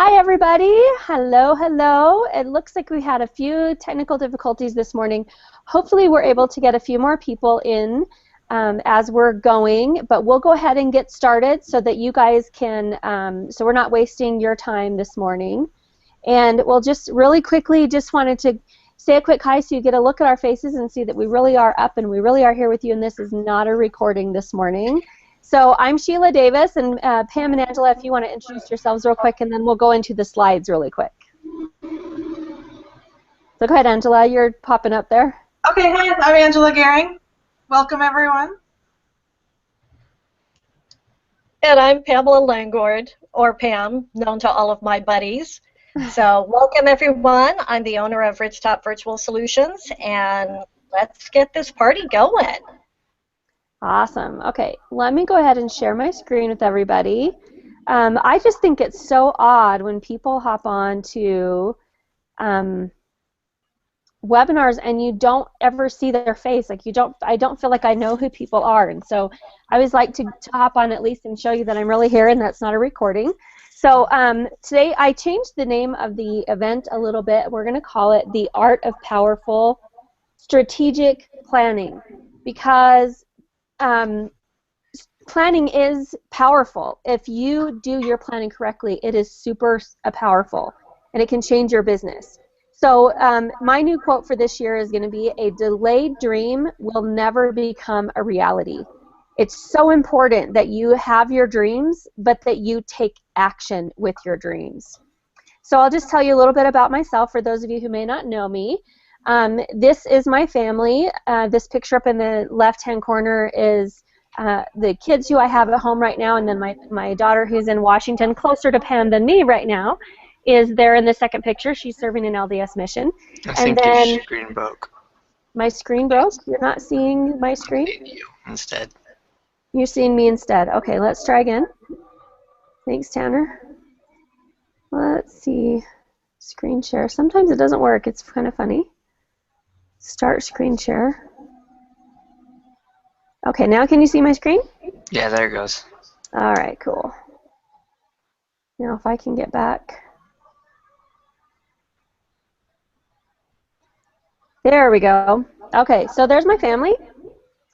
Hi, everybody. Hello, hello. It looks like we had a few technical difficulties this morning. Hopefully, we're able to get a few more people in as we're going, but we'll go ahead and get started so that you guys can, so we're not wasting your time this morning. And we'll just really quickly just wanted to say a quick hi so you get a look at our faces and see that we really are up and we really are here with you, and this is not a recording this morning. So I'm Sheila Davis, and Pam and Angela, if you want to introduce yourselves real quick, and then we'll go into the slides really quick. So go ahead, Angela. You're popping up there. Okay, hi, I'm Angela Gehring. Welcome, everyone. And I'm Pamela Landlord, or Pam, known to all of my buddies. So welcome, everyone. I'm the owner of Ridgetop Virtual Solutions, and let's get this party going. Awesome. Okay, let me go ahead and share my screen with everybody. I just think it's so odd when people hop on to webinars and you don't ever see their face. Like I don't feel like I know who people are, and so I always like to hop on at least and show you that I'm really here and that's not a recording. So today I changed the name of the event a little bit. We're going to call it The Art of Powerful Strategic Planning, because planning is powerful. If you do your planning correctly, it is super powerful, and it can change your business. So my new quote for this year is going to be, "A delayed dream will never become a reality." It's so important that you have your dreams, but that you take action with your dreams. So I'll just tell you a little bit about myself for those of you who may not know me. This is my family. This picture up in the left-hand corner is the kids who I have at home right now, and then my daughter, who's in Washington, closer to Pam than me right now, is there in the second picture. She's serving an LDS mission. I think your screen broke. My screen broke? You're not seeing my screen? I'm seeing you instead. You're seeing me instead. Okay, let's try again. Thanks, Tanner. Let's see. Screen share. Sometimes it doesn't work. It's kind of funny. Start screen share. Okay, now can you see my screen? Yeah, there it goes. All right, cool. Now if I can get back. There we go. Okay, so there's my family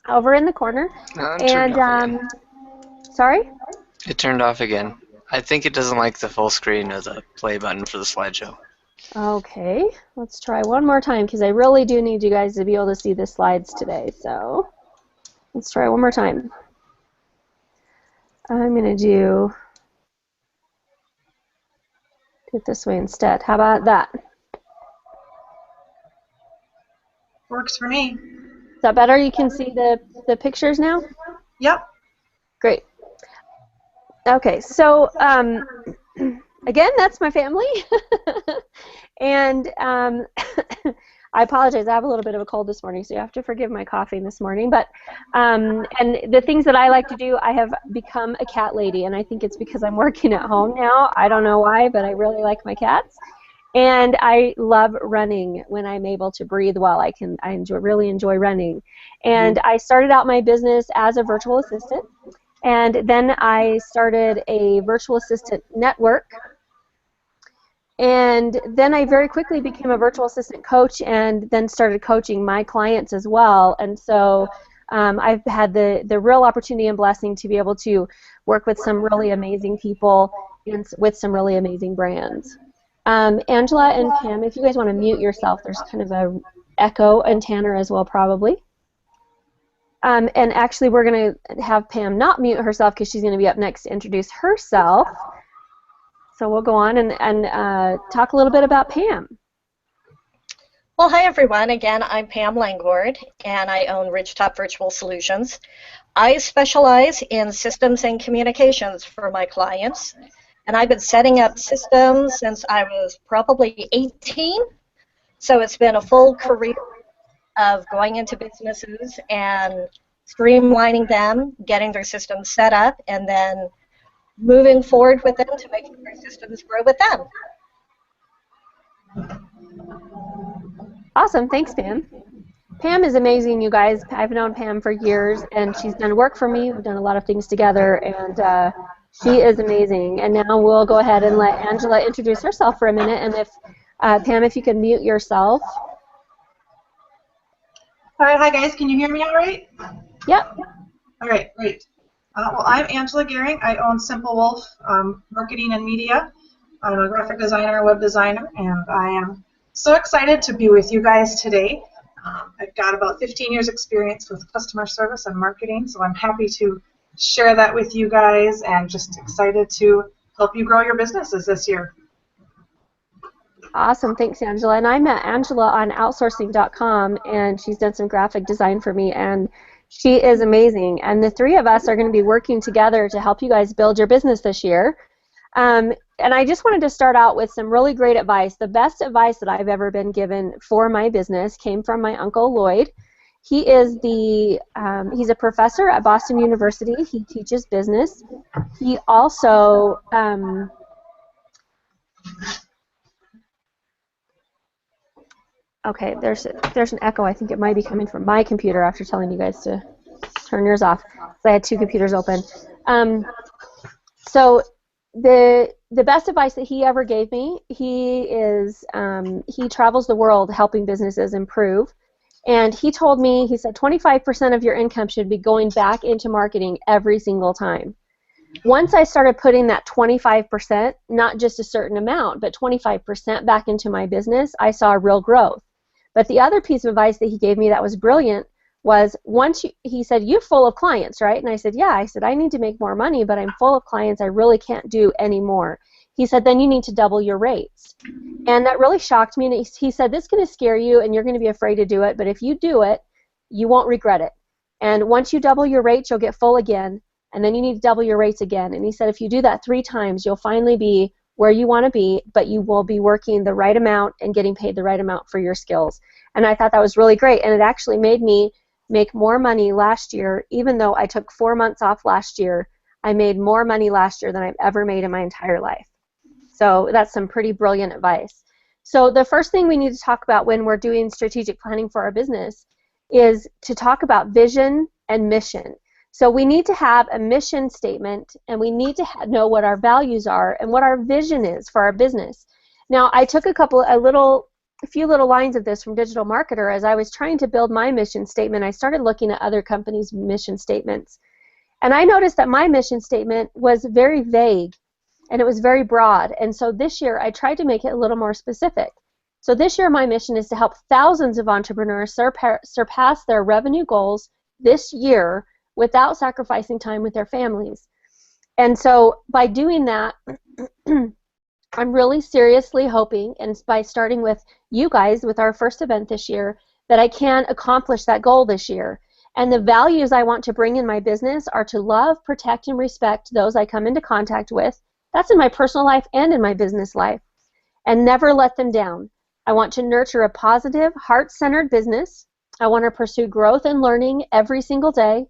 over in the corner. Sorry? It turned off again. I think it doesn't like the full screen of the play button for the slideshow. Okay, let's try one more time because I really do need you guys to be able to see the slides today. So let's try one more time. I'm going to do it this way instead. How about that? Works for me. Is that better? You can see the pictures now? Yep. Great. Okay, so again, that's my family. And I apologize, I have a little bit of a cold this morning, so you have to forgive my coughing this morning. But and the things that I like to do, I have become a cat lady, and I think it's because I'm working at home now. I don't know why, but I really like my cats. And I love running when I'm able to breathe well. I really enjoy running. And I started out my business as a virtual assistant, and then I started a virtual assistant network. And then I very quickly became a virtual assistant coach, and then started coaching my clients as well. And so I've had the real opportunity and blessing to be able to work with some really amazing people and with some really amazing brands. Angela and Pam, if you guys want to mute yourself, there's kind of a echo, and Tanner as well probably. And actually we're going to have Pam not mute herself because she's going to be up next to introduce herself. So we'll go on and talk a little bit about Pam. Well, hi, everyone. Again, I'm Pam Landlord, and I own Ridgetop Virtual Solutions. I specialize in systems and communications for my clients. And I've been setting up systems since I was probably 18. So it's been a full career of going into businesses and streamlining them, getting their systems set up, and then moving forward with them to make sure their systems grow with them. Awesome. Thanks, Pam. Pam is amazing, you guys. I've known Pam for years, and she's done work for me. We've done a lot of things together, and She is amazing. And now we'll go ahead and let Angela introduce herself for a minute. And if, Pam, if you can mute yourself. All right, hi guys, can you hear me all right? Yep. All right, great. Well, I'm Angela Gehring. I own Simple Wolf Marketing and Media. I'm a graphic designer, web designer, and I am so excited to be with you guys today. I've got about 15 years experience with customer service and marketing, so I'm happy to share that with you guys and just excited to help you grow your businesses this year. Awesome. Thanks, Angela. And I met Angela on outsourcing.com, and she's done some graphic design for me, and she is amazing. And the three of us are going to be working together to help you guys build your business this year. And I just wanted to start out with some really great advice. The best advice that I've ever been given for my business came from my Uncle Lloyd. He is he's a professor at Boston University. He teaches business. He also okay, there's an echo. I think it might be coming from my computer after telling you guys to turn yours off. So I had two computers open. So the best advice that he ever gave me, he travels the world helping businesses improve. And he told me, he said 25% of your income should be going back into marketing every single time. Once I started putting that 25%, not just a certain amount, but 25% back into my business, I saw real growth. But the other piece of advice that he gave me that was brilliant was he said, you're full of clients, right? And I said, yeah. I said, I need to make more money, but I'm full of clients. I really can't do any more. He said, then you need to double your rates. And that really shocked me. And he said, this is going to scare you and you're going to be afraid to do it. But if you do it, you won't regret it. And once you double your rates, you'll get full again. And then you need to double your rates again. And he said, if you do that 3 times, you'll finally be where you want to be, but you will be working the right amount and getting paid the right amount for your skills. And I thought that was really great. And it actually made me make more money last year. Even though I took 4 months off last year, I made more money last year than I've ever made in my entire life. So that's some pretty brilliant advice. So the first thing we need to talk about when we're doing strategic planning for our business is to talk about vision and mission. So we need to have a mission statement, and we need to know what our values are and what our vision is for our business. Now, I took a few little lines of this from Digital Marketer. As I was trying to build my mission statement, I started looking at other companies' mission statements. And I noticed that my mission statement was very vague, and it was very broad. And so this year, I tried to make it a little more specific. So this year, my mission is to help thousands of entrepreneurs surpass their revenue goals this year without sacrificing time with their families. And so by doing that, I'm really seriously hoping, and by starting with you guys with our first event this year, that I can accomplish that goal this year. And the values I want to bring in my business are to love, protect, and respect those I come into contact with. That's in my personal life and in my business life. And never let them down. I want to nurture a positive, heart-centered business. I want to pursue growth and learning every single day.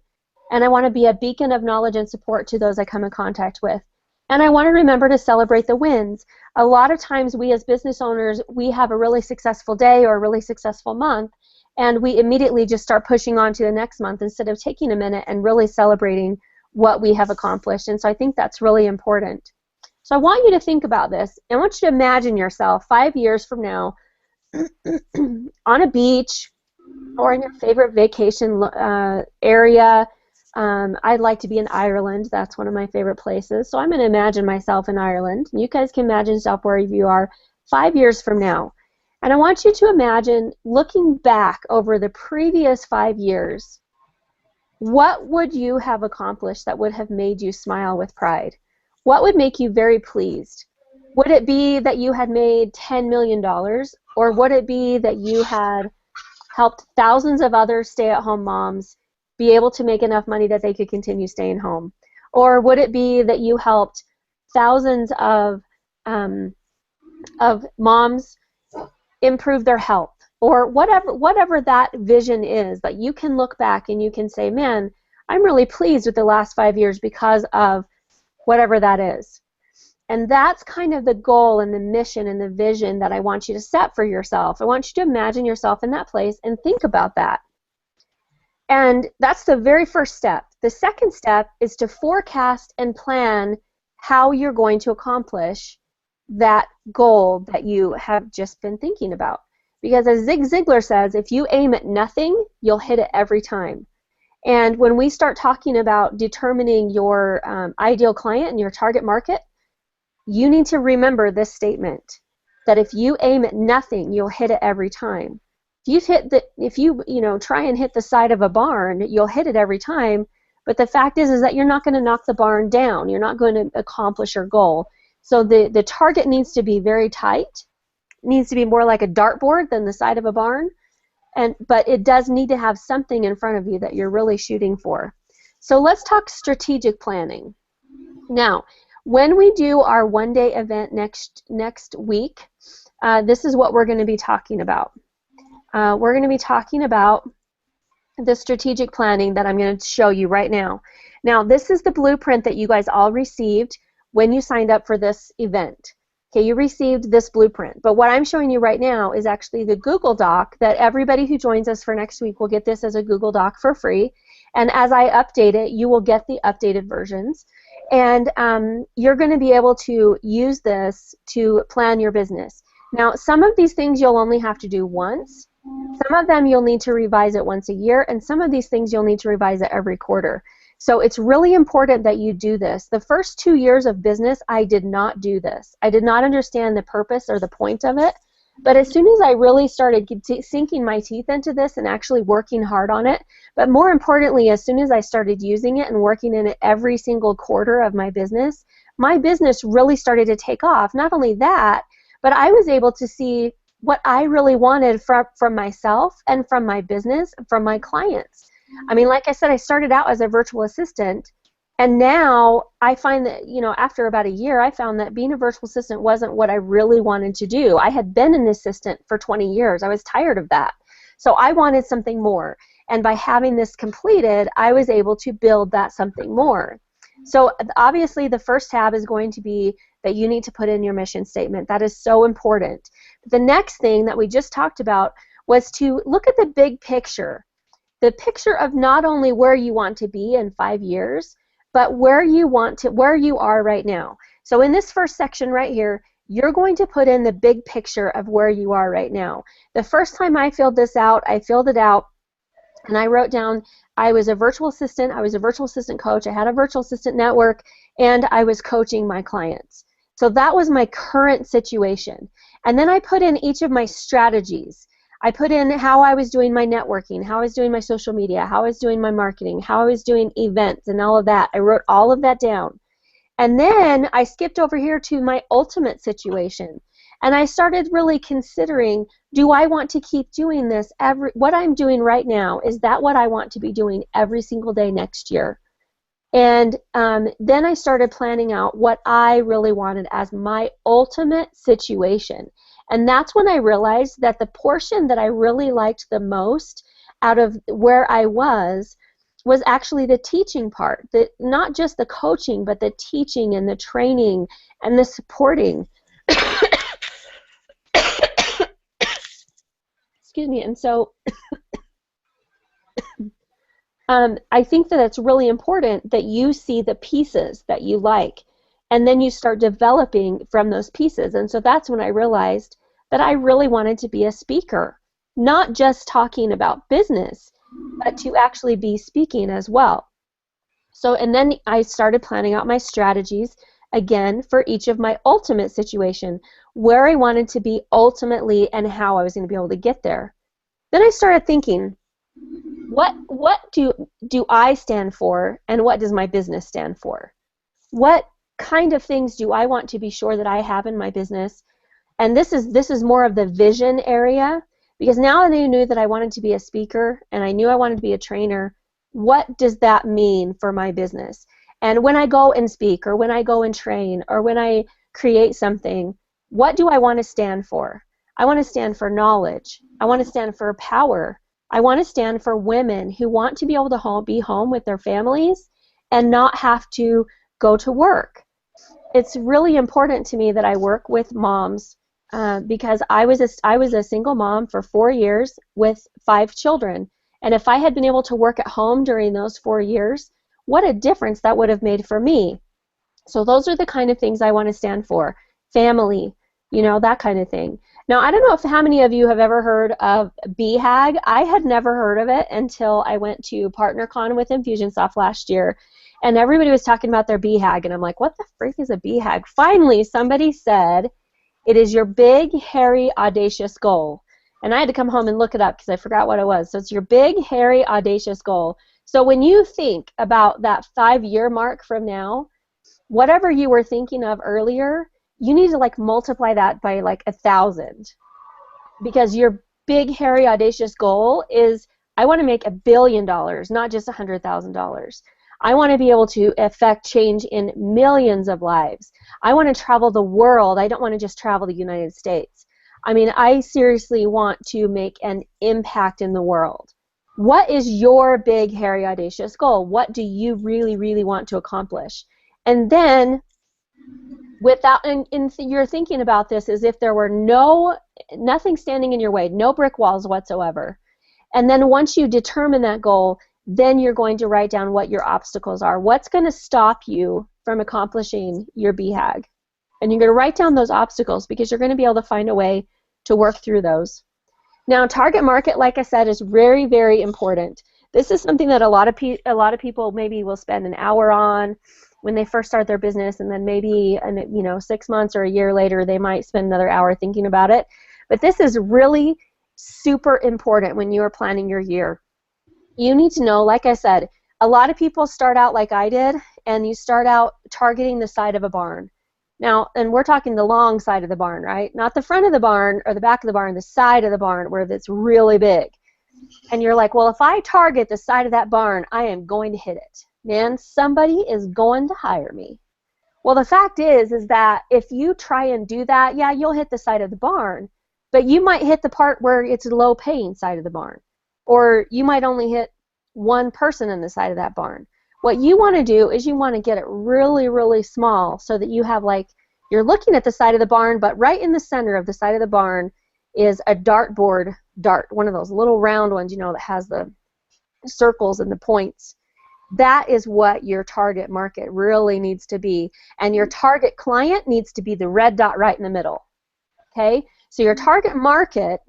And I want to be a beacon of knowledge and support to those I come in contact with. And I want to remember to celebrate the wins. A lot of times we as business owners, we have a really successful day or a really successful month, and we immediately just start pushing on to the next month instead of taking a minute and really celebrating what we have accomplished. And so I think that's really important. So I want you to think about this. I want you to imagine yourself 5 years from now on a beach or in your favorite vacation area. I'd like to be in Ireland. That's one of my favorite places. So I'm going to imagine myself in Ireland. You guys can imagine yourself wherever you are 5 years from now. And I want you to imagine looking back over the previous 5 years. What would you have accomplished that would have made you smile with pride? What would make you very pleased? Would it be that you had made $10 million? Or would it be that you had helped thousands of other stay-at-home moms be able to make enough money that they could continue staying home? Or would it be that you helped thousands of moms improve their health? Or whatever that vision is, that you can look back and you can say, man, I'm really pleased with the last 5 years because of whatever that is. And that's kind of the goal and the mission and the vision that I want you to set for yourself. I want you to imagine yourself in that place and think about that. And that's the very first step. The second step is to forecast and plan how you're going to accomplish that goal that you have just been thinking about. Because as Zig Ziglar says, if you aim at nothing, you'll hit it every time. And when we start talking about determining your ideal client and your target market, you need to remember this statement, that if you aim at nothing, you'll hit it every time. If you try and hit the side of a barn, you'll hit it every time. But the fact is that you're not going to knock the barn down. You're not going to accomplish your goal. So the target needs to be very tight. It needs to be more like a dartboard than the side of a barn. But it does need to have something in front of you that you're really shooting for. So let's talk strategic planning. Now, when we do our one-day event next week, this is what we're going to be talking about. We're going to be talking about the strategic planning that I'm going to show you right now. Now, this is the blueprint that you guys all received when you signed up for this event. Okay, you received this blueprint, but what I'm showing you right now is actually the Google Doc that everybody who joins us for next week will get this as a Google Doc for free, and as I update it, you will get the updated versions, and you're going to be able to use this to plan your business. Now, some of these things you'll only have to do once, some of them you'll need to revise it once a year, and some of these things you'll need to revise it every quarter. So it's really important that you do this. The first 2 years of business, I did not do this. I did not understand the purpose or the point of it. But as soon as I really started sinking my teeth into this and actually working hard on it, but more importantly, as soon as I started using it and working in it every single quarter of my business really started to take off. Not only that, but I was able to see what I really wanted from myself and from my business, from my clients. I mean, like I said, I started out as a virtual assistant, and now I find that, after about a year, I found that being a virtual assistant wasn't what I really wanted to do. I had been an assistant for 20 years. I was tired of that. So I wanted something more. And by having this completed, I was able to build that something more. So obviously the first tab is going to be that you need to put in your mission statement. That is so important. The next thing that we just talked about was to look at the big picture. The picture of not only where you want to be in 5 years, but where you are right now. So in this first section right here, you're going to put in the big picture of where you are right now. The first time I filled this out, I filled it out and I wrote down I was a virtual assistant, I was a virtual assistant coach, I had a virtual assistant network, and I was coaching my clients. So that was my current situation. And then I put in each of my strategies. I put in how I was doing my networking, how I was doing my social media, how I was doing my marketing, how I was doing events and all of that. I wrote all of that down. And then I skipped over here to my ultimate situation. And I started really considering, do I want to keep doing this what I'm doing right now, is that what I want to be doing every single day next year? And then I started planning out what I really wanted as my ultimate situation. And that's when I realized that the portion that I really liked the most out of where I was actually the teaching part. Not just the coaching, but the teaching and the training and the supporting. Excuse me. And so I think that it's really important that you see the pieces that you like, and then you start developing from those pieces. And so that's when I realized that I really wanted to be a speaker, not just talking about business, but to actually be speaking as well. So, and then I started planning out my strategies, again, for each of my ultimate situation, where I wanted to be ultimately and how I was going to be able to get there. Then I started thinking, what do I stand for, and what does my business stand for? What kind of things do I want to be sure that I have in my business? And this is more of the vision area, because now that I knew that I wanted to be a speaker and I knew I wanted to be a trainer, what does that mean for my business? And when I go and speak, or when I go and train, or when I create something, what do I want to stand for? I want to stand for knowledge. I want to stand for power. I want to stand for women who want to be able to be home with their families and not have to go to work. It's really important to me that I work with moms because I was a single mom for 4 years with 5 children. And if I had been able to work at home during those 4 years, what a difference that would have made for me. So those are the kind of things I want to stand for. Family, you know, that kind of thing. Now, I don't know if how many of you have ever heard of BHAG. I had never heard of it until I went to PartnerCon with Infusionsoft last year, and everybody was talking about their BHAG, and I'm like, what the freak is a BHAG? Finally, somebody said, it is your big, hairy, audacious goal. And I had to come home and look it up because I forgot what it was. So it's your big, hairy, audacious goal. So when you think about that 5-year mark from now, whatever you were thinking of earlier, you need to like multiply that by like 1,000, because your big, hairy, audacious goal is, I want to make $1 billion, not just $100,000. I want to be able to affect change in millions of lives. I want to travel the world. I don't want to just travel the United States. I mean, I seriously want to make an impact in the world. What is your big, hairy, audacious goal? What do you really, really want to accomplish? And then, you're thinking about this as if there were nothing standing in your way, no brick walls whatsoever. And then once you determine that goal, then you're going to write down what your obstacles are. What's going to stop you from accomplishing your BHAG? And you're going to write down those obstacles, because you're going to be able to find a way to work through those. Now, target market, like I said, is very, very important. This is something that a lot of people maybe will spend an hour on when they first start their business, and then maybe 6 months or a year later they might spend another hour thinking about it. But this is really super important when you are planning your year. You need to know, like I said, a lot of people start out like I did, and you start out targeting the side of a barn. Now, and we're talking the long side of the barn, right? Not the front of the barn or the back of the barn, the side of the barn where it's really big. And you're like, well, if I target the side of that barn, I am going to hit it. Man, somebody is going to hire me. Well, the fact is that if you try and do that, yeah, you'll hit the side of the barn, but you might hit the part where it's a low-paying side of the barn. Or you might only hit one person in the side of that barn. What you want to do is you want to get it really, really small, so that you have, like, you're looking at the side of the barn, but right in the center of the side of the barn is a dartboard dart, one of those little round ones, you know, that has the circles and the points. That is what your target market really needs to be. And your target client needs to be the red dot right in the middle. Okay? So your target market,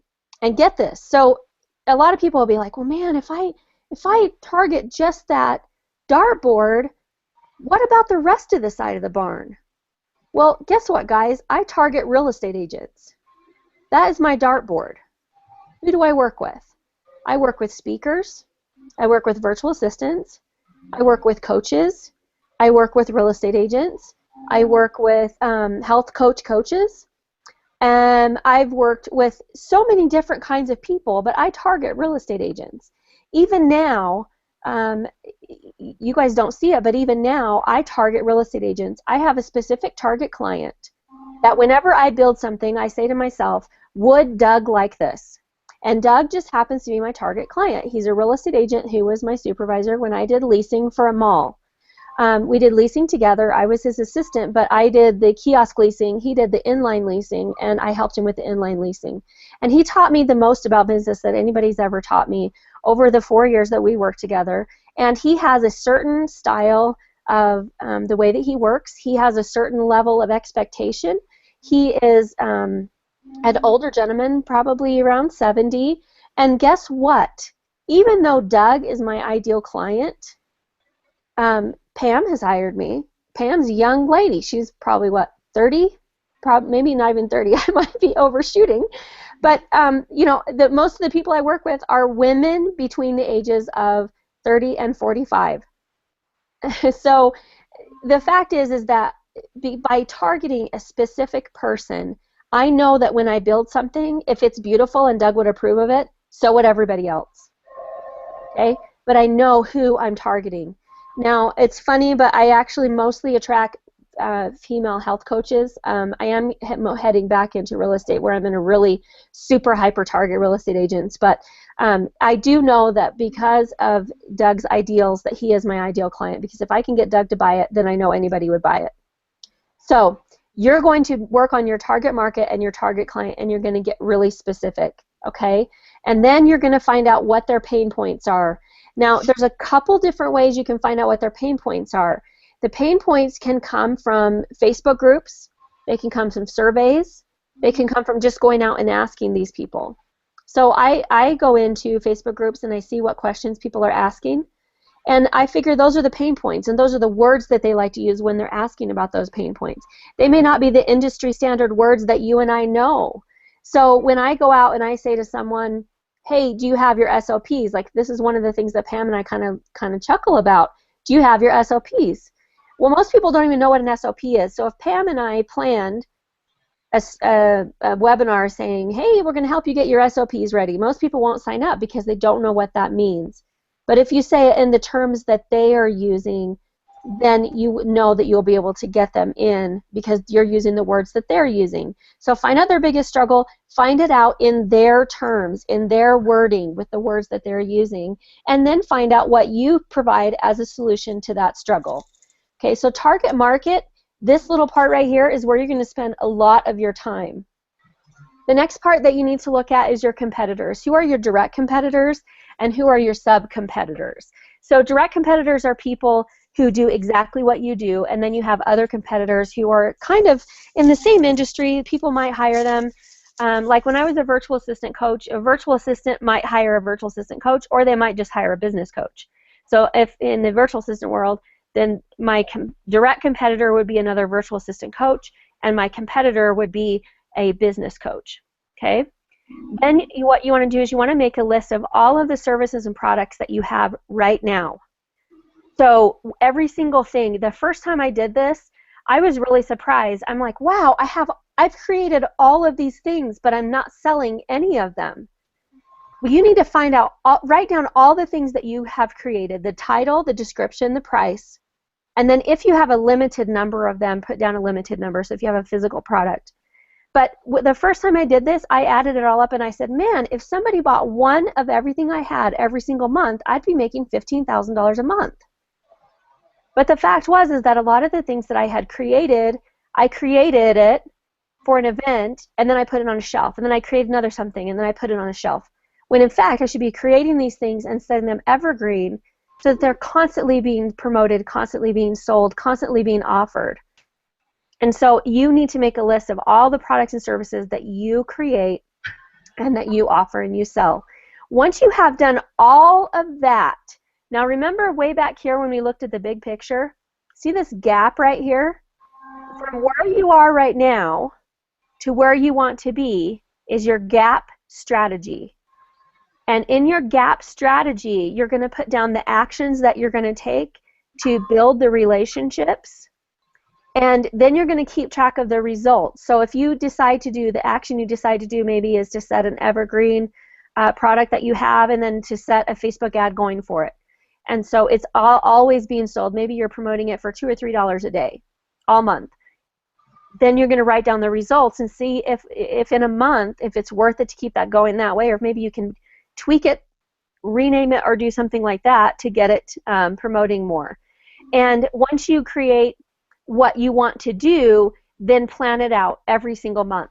and get this, so a lot of people will be like, well, man, if I target just that dartboard, what about the rest of the side of the barn? Well, guess what, guys? I target real estate agents. That is my dartboard. Who do I work with? I work with speakers. I work with virtual assistants. I work with coaches. I work with real estate agents. I work with health coaches. And I've worked with so many different kinds of people, but I target real estate agents. Even now, you guys don't see it, but even now, I target real estate agents. I have a specific target client that whenever I build something, I say to myself, would Doug like this? And Doug just happens to be my target client. He's a real estate agent who was my supervisor when I did leasing for a mall. We did leasing together. I was his assistant, but I did the kiosk leasing. He did the inline leasing, and I helped him with the inline leasing. And he taught me the most about business that anybody's ever taught me over the 4 years that we worked together. And he has a certain style of the way that he works. He has a certain level of expectation. He is an older gentleman, probably around 70. And guess what? Even though Doug is my ideal client, Pam has hired me. Pam's a young lady. She's probably, what, 30? Maybe not even 30. I might be overshooting. But, most of the people I work with are women between the ages of 30 and 45. So the fact is that by targeting a specific person, I know that when I build something, if it's beautiful and Doug would approve of it, so would everybody else. Okay? But I know who I'm targeting. Now, it's funny, but I actually mostly attract female health coaches. I am heading back into real estate, where I'm going to really super hyper target real estate agents. But I do know that because of Doug's ideals, that he is my ideal client. Because if I can get Doug to buy it, then I know anybody would buy it. So you're going to work on your target market and your target client, and you're going to get really specific, okay? And then you're going to find out what their pain points are. Now, there's a couple different ways you can find out what their pain points are. The pain points can come from Facebook groups, they can come from surveys, they can come from just going out and asking these people. So I go into Facebook groups and I see what questions people are asking, and I figure those are the pain points, and those are the words that they like to use when they're asking about those pain points. They may not be the industry standard words that you and I know. So when I go out and I say to someone, hey, do you have your SOPs? Like, this is one of the things that Pam and I kind of chuckle about. Do you have your SOPs? Well, most people don't even know what an SOP is. So if Pam and I planned a webinar saying, hey, we're going to help you get your SOPs ready, most people won't sign up because they don't know what that means. But if you say it in the terms that they are using, then you know that you'll be able to get them in because you're using the words that they're using. So find out their biggest struggle, find it out in their terms, in their wording with the words that they're using, and then find out what you provide as a solution to that struggle. Okay, so target market, this little part right here is where you're going to spend a lot of your time. The next part that you need to look at is your competitors. Who are your direct competitors and who are your sub-competitors? So direct competitors are people who do exactly what you do, and then you have other competitors who are kind of in the same industry. People might hire them. Like when I was a virtual assistant coach, a virtual assistant might hire a virtual assistant coach, or they might just hire a business coach. So if in the virtual assistant world, then my direct competitor would be another virtual assistant coach, and my competitor would be a business coach. Okay? Then what you want to do is you want to make a list of all of the services and products that you have right now. So every single thing, the first time I did this, I was really surprised. I'm like, wow, I've created all of these things, but I'm not selling any of them. Well, you need to find out, write down all the things that you have created, the title, the description, the price, and then if you have a limited number of them, put down a limited number, so if you have a physical product. But the first time I did this, I added it all up and I said, man, if somebody bought one of everything I had every single month, I'd be making $15,000 a month. But the fact was is that a lot of the things that I had created, I created it for an event, and then I put it on a shelf, and then I created another something, and then I put it on a shelf. When in fact, I should be creating these things and setting them evergreen so that they're constantly being promoted, constantly being sold, constantly being offered. And so you need to make a list of all the products and services that you create and that you offer and you sell. Once you have done all of that, now remember way back here when we looked at the big picture? See this gap right here? From where you are right now to where you want to be is your gap strategy. And in your gap strategy, you're going to put down the actions that you're going to take to build the relationships. And then you're going to keep track of the results. So if you decide to do, the action you decide to do maybe is to set an evergreen product that you have and then to set a Facebook ad going for it. And so it's always being sold. Maybe you're promoting it for $2 or $3 a day, all month. Then you're going to write down the results and see if in a month, if it's worth it to keep that going that way, or if maybe you can tweak it, rename it, or do something like that to get it promoting more. And once you create what you want to do, then plan it out every single month.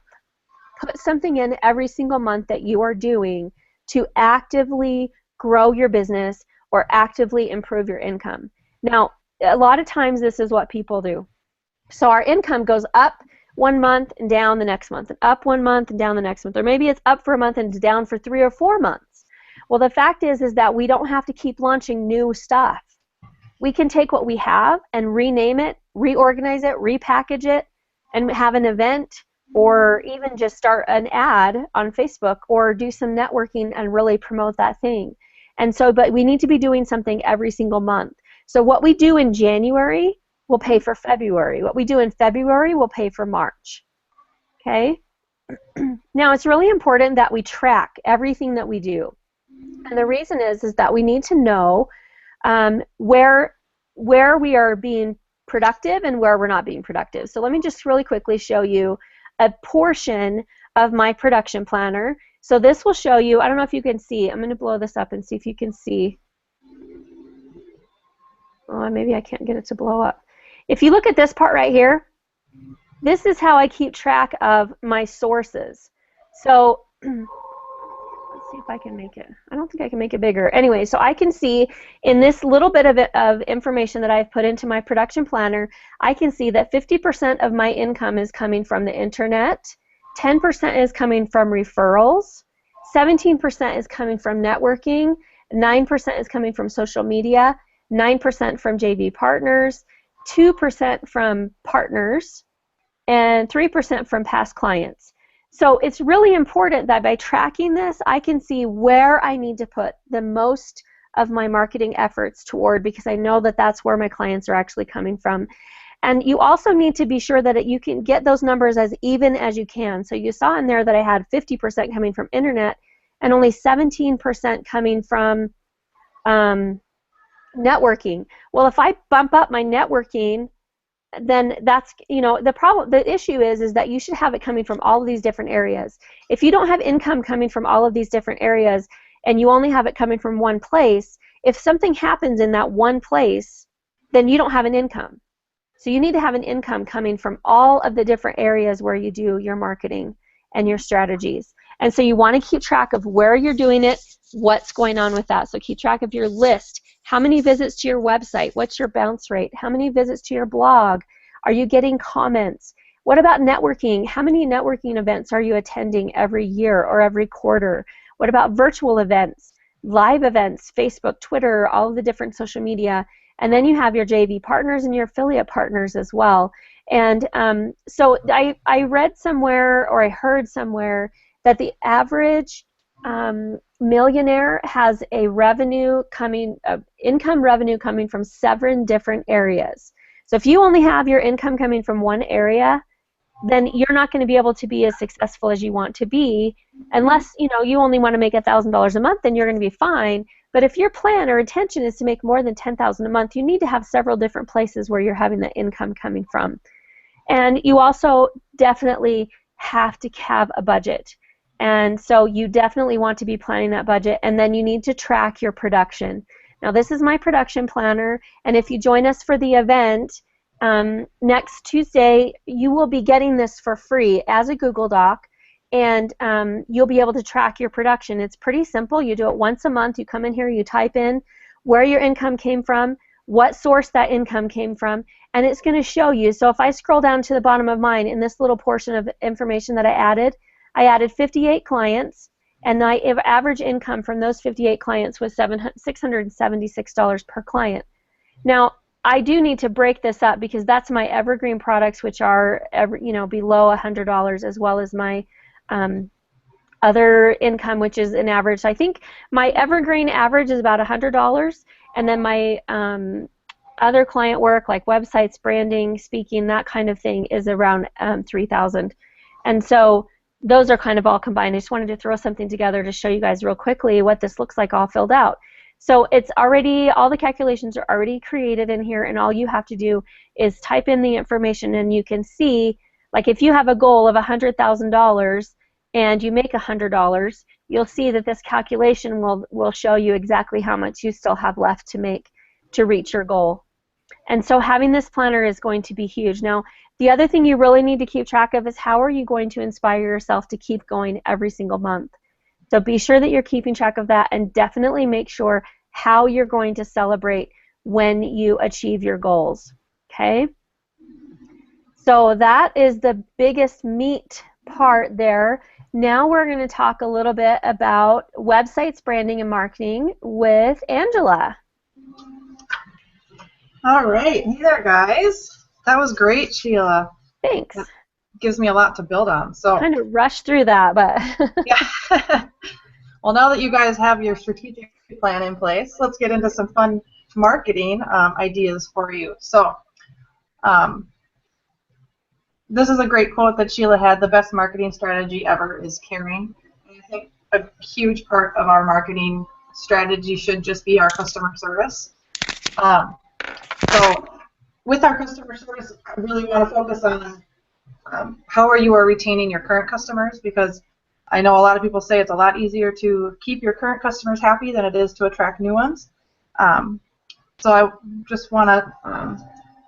Put something in every single month that you are doing to actively grow your business or actively improve your income. Now, a lot of times this is what people do. So our income goes up one month and down the next month, and up 1 month and down the next month, or maybe it's up for a month and it's down for 3 or 4 months. Well, the fact is that we don't have to keep launching new stuff. We can take what we have and rename it, reorganize it, repackage it, and have an event, or even just start an ad on Facebook or do some networking and really promote that thing. And so, but we need to be doing something every single month. So what we do in January will pay for February. What we do in February will pay for March. Okay? Now, it's really important that we track everything that we do. And the reason is that we need to know where we are being productive and where we're not being productive. So let me just really quickly show you a portion of my production planner. So this will show you, I don't know if you can see, I'm going to blow this up and see if you can see. Oh, maybe I can't get it to blow up. If you look at this part right here, this is how I keep track of my sources. So let's see if I can make it. I don't think I can make it bigger. Anyway, so I can see in this little bit of information that I've put into my production planner, I can see that 50% of my income is coming from the internet, 10% is coming from referrals, 17% is coming from networking, 9% is coming from social media, 9% from JV partners, 2% from partners, and 3% from past clients. So it's really important that by tracking this, I can see where I need to put the most of my marketing efforts toward, because I know that that's where my clients are actually coming from. And you also need to be sure that you can get those numbers as even as you can. So you saw in there that I had 50% coming from internet and only 17% coming from networking. Well, if I bump up my networking, then that's, the issue is that you should have it coming from all of these different areas. If you don't have income coming from all of these different areas and you only have it coming from one place, if something happens in that one place, then you don't have an income. So you need to have an income coming from all of the different areas where you do your marketing and your strategies. And so you want to keep track of where you're doing it, what's going on with that. So keep track of your list. How many visits to your website? What's your bounce rate? How many visits to your blog? Are you getting comments? What about networking? How many networking events are you attending every year or every quarter? What about virtual events, live events, Facebook, Twitter, all of the different social media? And then you have your JV partners and your affiliate partners as well. And so I read somewhere, or I heard somewhere, that the average millionaire has a income revenue coming from 7 different areas. So if you only have your income coming from one area, then you're not going to be able to be as successful as you want to be, unless you only want to make $1,000 a month. Then you're going to be fine. But if your plan or intention is to make more than $10,000 a month, you need to have several different places where you're having the income coming from. And you also definitely have to have a budget. And so you definitely want to be planning that budget, and then you need to track your production. Now, this is my production planner, and if you join us for the event next Tuesday, you will be getting this for free as a Google Doc, and you'll be able to track your production. It's pretty simple. You do it once a month. You come in here, you type in where your income came from, what source that income came from, and it's going to show you. So if I scroll down to the bottom of mine in this little portion of information that I added 58 clients, and my average income from those 58 clients was $676 per client. Now, I do need to break this up because that's my evergreen products, which are below $100, as well as my other income, which is an average. I think my evergreen average is about $100, and then my other client work, like websites, branding, speaking, that kind of thing, is around $3,000. And so those are kind of all combined. I just wanted to throw something together to show you guys real quickly what this looks like all filled out. So it's already, all the calculations are already created in here, and all you have to do is type in the information, and you can see, like, if you have a goal of $100,000 and you make $100, you'll see that this calculation will show you exactly how much you still have left to make to reach your goal. And so having this planner is going to be huge. Now, the other thing you really need to keep track of is how are you going to inspire yourself to keep going every single month. So be sure that you're keeping track of that, and definitely make sure how you're going to celebrate when you achieve your goals. Okay? So that is the biggest meat part there. Now we're going to talk a little bit about websites, branding, and marketing with Angela. All right, hey there, guys. That was great, Sheila. Thanks. That gives me a lot to build on. So kind of rushed through that, but yeah. Well, now that you guys have your strategic plan in place, let's get into some fun marketing ideas for you. So this is a great quote that Sheila had: "The best marketing strategy ever is caring." And I think a huge part of our marketing strategy should just be our customer service. So with our customer service, I really want to focus on how you are retaining your current customers, because I know a lot of people say it's a lot easier to keep your current customers happy than it is to attract new ones. So I just want to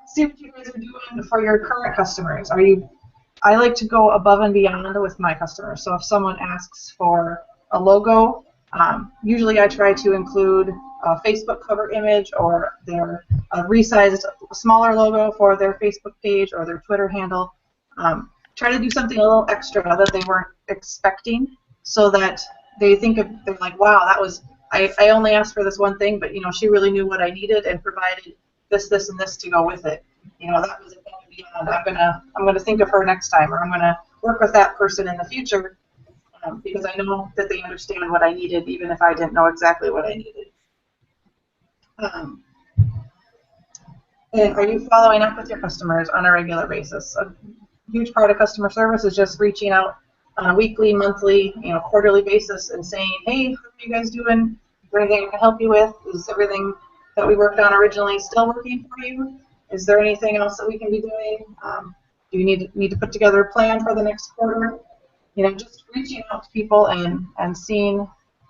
see what you guys are doing for your current customers. I like to go above and beyond with my customers. So if someone asks for a logo, Usually I try to include a Facebook cover image or their resized smaller logo for their Facebook page or their Twitter handle. Try to do something a little extra that they weren't expecting, so that they think of, they're like, wow, that was, I only asked for this one thing, but you know, she really knew what I needed and provided this, this, and this to go with it. You know, that was above and beyond. I'm gonna think of her next time, or I'm gonna work with that person in the future, because I know that they understand what I needed, even if I didn't know exactly what I needed. And are you following up with your customers on a regular basis? A huge part of customer service is just reaching out on a weekly, monthly, you know, quarterly basis and saying, hey, how are you guys doing? Is there anything I can help you with? Is everything that we worked on originally still working for you? Is there anything else that we can be doing? Do you need to put together a plan for the next quarter? You know, just reaching out to people and seeing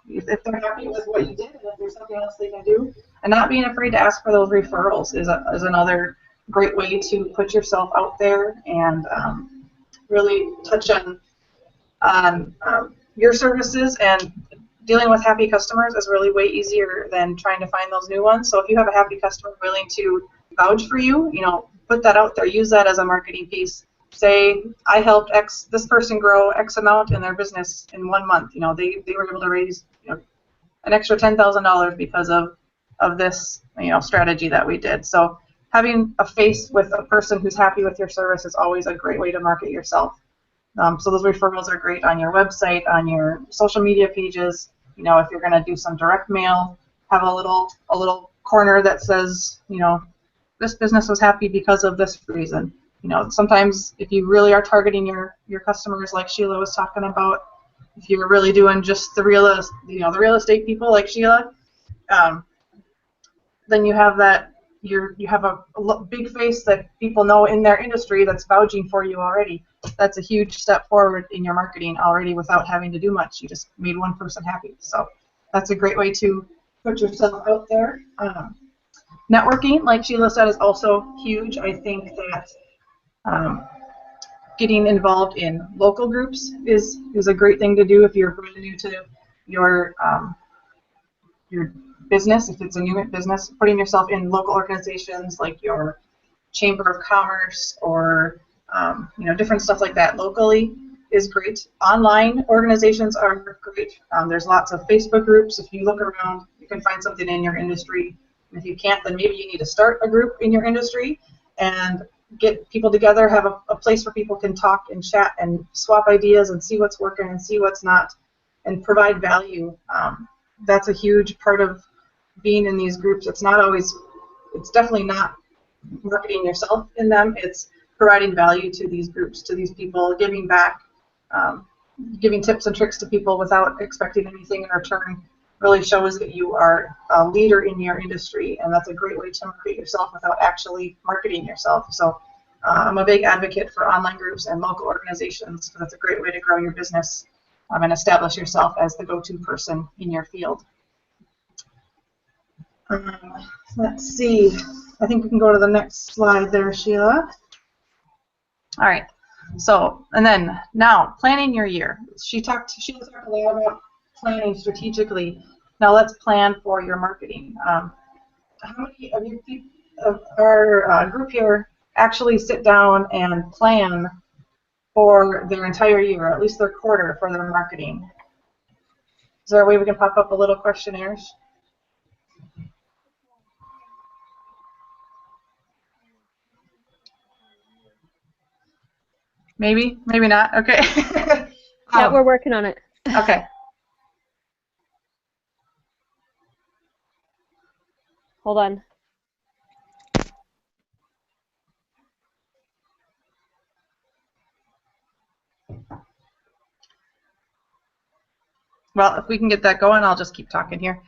if they're happy with what you did and if there's something else they can do. And not being afraid to ask for those referrals is another great way to put yourself out there and really touch on your services. And dealing with happy customers is really way easier than trying to find those new ones. So if you have a happy customer willing to vouch for you, you know, put that out there. Use that as a marketing piece. Say, I helped this person grow X amount in their business in 1 month. You know, they were able to raise, you know, an extra $10,000 because of this, you know, strategy that we did. So having a face with a person who's happy with your service is always a great way to market yourself. So those referrals are great on your website, on your social media pages. You know, if you're going to do some direct mail, have a little corner that says, you know, this business was happy because of this reason. You know, sometimes if you really are targeting your customers, like Sheila was talking about, if you're really doing just the real estate people like Sheila, then you have that you have a big face that people know in their industry that's vouching for you already. That's a huge step forward in your marketing already without having to do much. You just made one person happy. So that's a great way to put yourself out there. Networking, like Sheila said, is also huge. I think that getting involved in local groups is a great thing to do if you're brand new to your business. If it's a new business, putting yourself in local organizations like your Chamber of Commerce or you know, different stuff like that locally is great. Online organizations are great. There's lots of Facebook groups. If you look around, you can find something in your industry. If you can't, then maybe you need to start a group in your industry and get people together, have a place where people can talk and chat and swap ideas and see what's working and see what's not, and provide value. That's a huge part of being in these groups. It's definitely not marketing yourself in them. It's providing value to these groups, to these people, giving back, giving tips and tricks to people without expecting anything in return really shows that you are a leader in your industry, and that's a great way to market yourself without actually marketing yourself. So I'm a big advocate for online groups and local organizations because that's a great way to grow your business and establish yourself as the go-to person in your field. Let's see. I think we can go to the next slide there, Sheila. All right. So, and then now planning your year. Sheila talked a lot about planning strategically. Now let's plan for your marketing. How many of you of our group here actually sit down and plan for their entire year, or at least their quarter, for their marketing? Is there a way we can pop up a little questionnaires? Maybe, maybe not. Okay. Yeah, we're working on it. Okay. Hold on. Well, if we can get that going, I'll just keep talking here.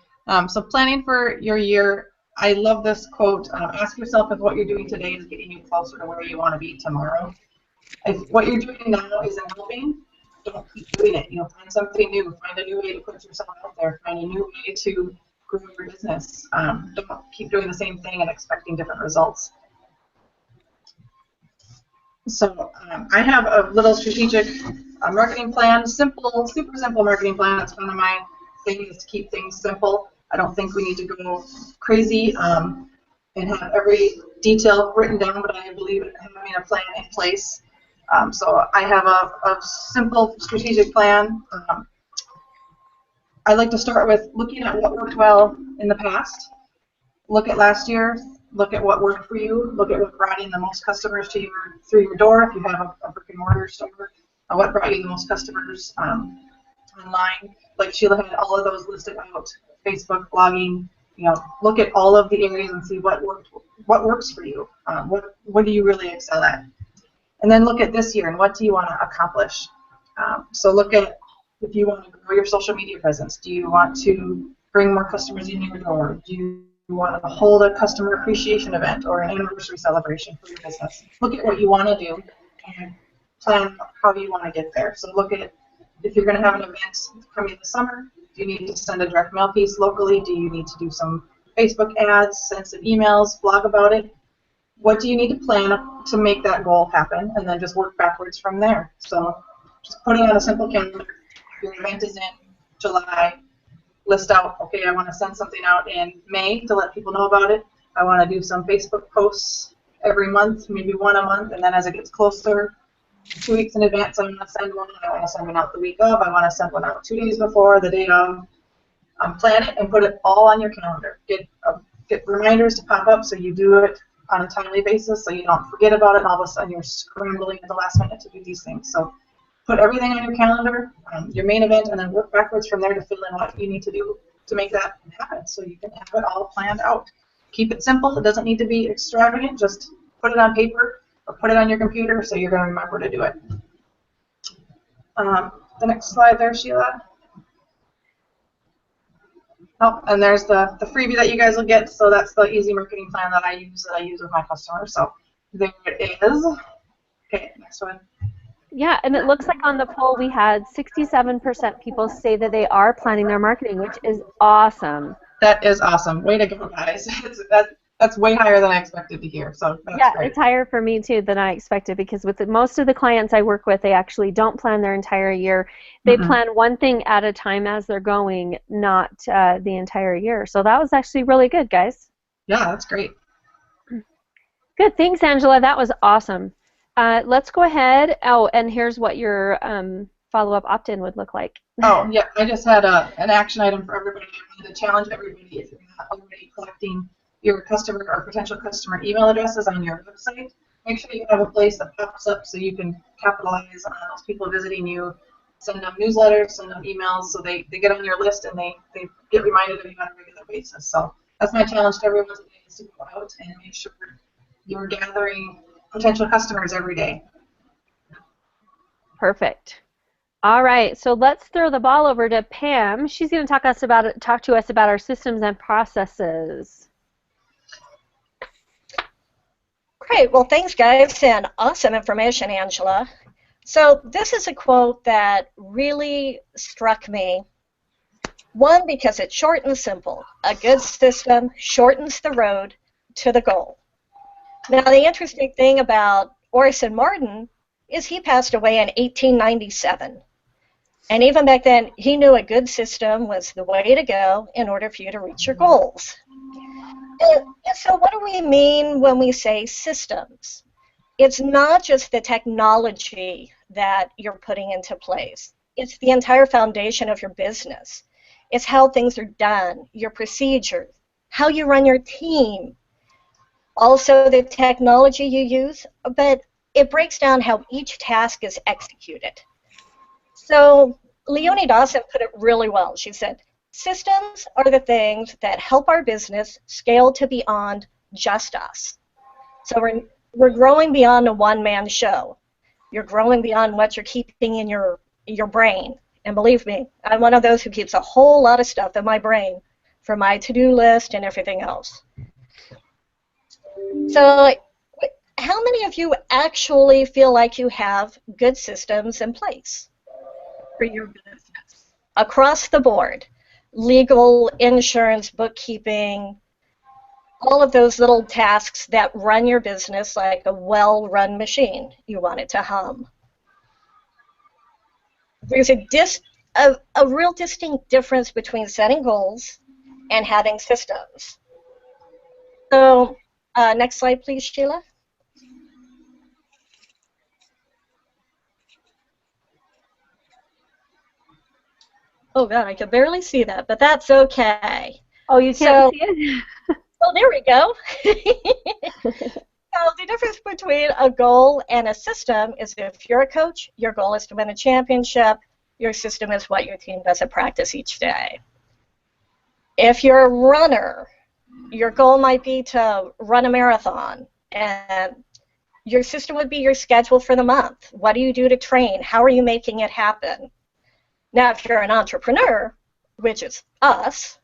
So planning for your year, I love this quote. Ask yourself if what you're doing today is getting you closer to where you want to be tomorrow. If what you're doing now isn't helping, don't keep doing it. You know, find something new. Find a new way to put yourself out there. Find a new way to grow your business. Don't keep doing the same thing and expecting different results. So I have a little strategic marketing plan, super simple marketing plan. It's one of my thing is to keep things simple. I don't think we need to go crazy and have every detail written down, but I believe in having a plan in place. So I have a simple strategic plan. I like to start with looking at what worked well in the past. Look at last year. Look at what worked for you. Look at what brought in the most customers to through your door. If you have a brick and mortar store, what brought you the most customers online. Like Sheila had all of those listed out. Facebook, blogging. Look at all of the areas and see what works for you. What do you really excel at? And then look at this year and what do you want to accomplish. So look at if you want to grow your social media presence. Do you want to bring more customers in your door? Do you want to hold a customer appreciation event or an anniversary celebration for your business? Look at what you want to do and plan how you want to get there. So look at if you're going to have an event coming this summer, do you need to send a direct mail piece locally? Do you need to do some Facebook ads, send some emails, blog about it? What do you need to plan to make that goal happen? And then just work backwards from there. So just putting on a simple calendar. Your event is in July. List out, okay, I want to send something out in May to let people know about it. I want to do some Facebook posts every month, maybe one a month, and then as it gets closer, 2 weeks in advance, I want to send one. I want to send one out the week of. I want to send one out 2 days before, the day of. Plan it and put it all on your calendar. Get reminders to pop up so you do it on a timely basis so you don't forget about it and all of a sudden you're scrambling at the last minute to do these things. So put everything on your calendar, your main event, and then work backwards from there to fill in what you need to do to make that happen so you can have it all planned out. Keep it simple. It doesn't need to be extravagant. Just put it on paper or put it on your computer so you're going to remember to do it. The next slide there, Sheila. Oh, and there's the freebie that you guys will get. So that's the easy marketing plan that I use with my customers. So there it is. Okay, next one. Yeah, and it looks like on the poll we had 67% people say that they are planning their marketing, which is awesome. That is awesome. Way to go, guys. That's way higher than I expected to hear. So that's great. It's higher for me too than I expected because with most of the clients I work with, they actually don't plan their entire year. They plan one thing at a time as they're going, not the entire year. So that was actually really good, guys. Yeah, that's great. Good. Thanks, Angela. That was awesome. Let's go ahead. Oh, and here's what your follow-up opt-in would look like. Oh, yeah. I just had an action item for everybody. I wanted to challenge everybody if you're not already collecting your customer or potential customer email addresses on your website. Make sure you have a place that pops up so you can capitalize on those people visiting you. Send them newsletters, send them emails so they get on your list and they get reminded of you on a regular basis. So that's my challenge to everyone today is to go out and make sure you're gathering potential customers every day. Perfect. All right, so let's throw the ball over to Pam. She's going to talk to us about our systems and processes. Great. Well, thanks, guys, and awesome information, Angela. So this is a quote that really struck me. One, because it's short and simple. A good system shortens the road to the goal. Now, the interesting thing about Orson Martin is he passed away in 1897. And even back then, he knew a good system was the way to go in order for you to reach your goals. And so what do we mean when we say systems? It's not just the technology that you're putting into place. It's the entire foundation of your business. It's how things are done, your procedures, how you run your team, also the technology you use, but it breaks down how each task is executed. So Leonie Dawson put it really well. She said, systems are the things that help our business scale to beyond just us. So we're growing beyond a one-man show. You're growing beyond what you're keeping in your brain. And believe me, I'm one of those who keeps a whole lot of stuff in my brain for my to-do list and everything else. So how many of you actually feel like you have good systems in place for your business across the board? Legal, insurance, bookkeeping, all of those little tasks that run your business like a well-run machine. You want it to hum. There's a a real distinct difference between setting goals and having systems. So, next slide, please, Sheila. Oh, God, I can barely see that, but that's okay. Oh, you can't see it? Oh, there we go. So the difference between a goal and a system is if you're a coach, your goal is to win a championship. Your system is what your team does at practice each day. If you're a runner, your goal might be to run a marathon, and your system would be your schedule for the month. What do you do to train? How are you making it happen? Now, if you're an entrepreneur, which is us,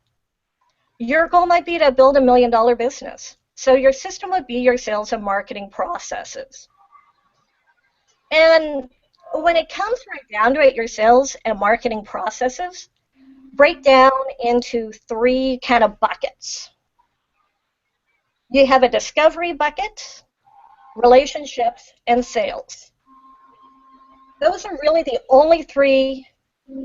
your goal might be to build $1 million business. So your system would be your sales and marketing processes. And when it comes right down to it, your sales and marketing processes break down into 3 kind of buckets. You have a discovery bucket, relationships, and sales. Those are really the only 3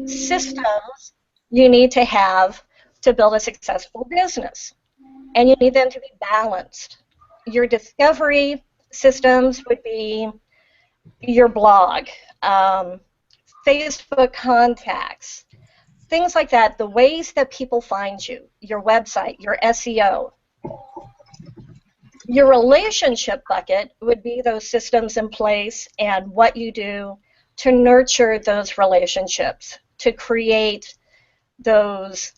systems you need to have to build a successful business. And you need them to be balanced. Your discovery systems would be your blog, Facebook contacts, things like that, the ways that people find you, your website, your SEO. Your relationship bucket would be those systems in place and what you do to nurture those relationships, to create those,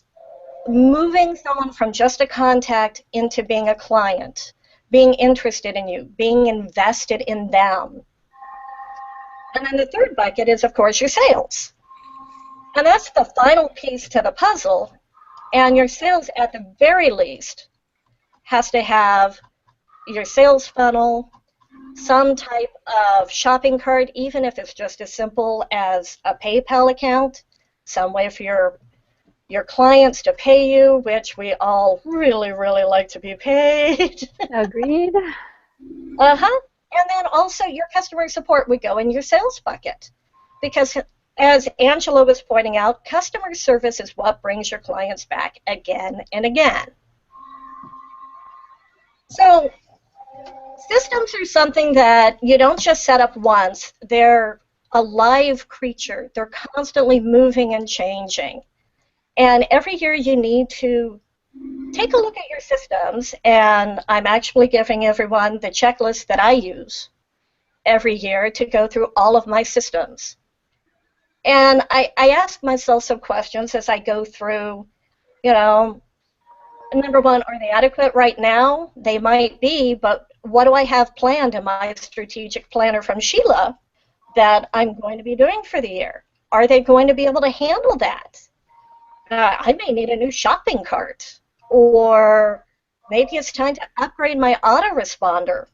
moving someone from just a contact into being a client, being interested in you, being invested in them. And then the third bucket is, of course, your sales. And that's the final piece to the puzzle. And your sales, at the very least, has to have your sales funnel, some type of shopping cart, even if it's just as simple as a PayPal account, some way for your clients to pay you, which we all really, really like to be paid. Agreed. Uh-huh. And then also your customer support would go in your sales bucket. Because as Angela was pointing out, customer service is what brings your clients back again and again. So systems are something that you don't just set up once. They're a live creature. They're constantly moving and changing. And every year you need to take a look at your systems, and I'm actually giving everyone the checklist that I use every year to go through all of my systems. And I ask myself some questions as I go through, number one, are they adequate right now? They might be, but what do I have planned in my strategic planner from Sheila that I'm going to be doing for the year? Are they going to be able to handle that? I may need a new shopping cart, or maybe it's time to upgrade my autoresponder.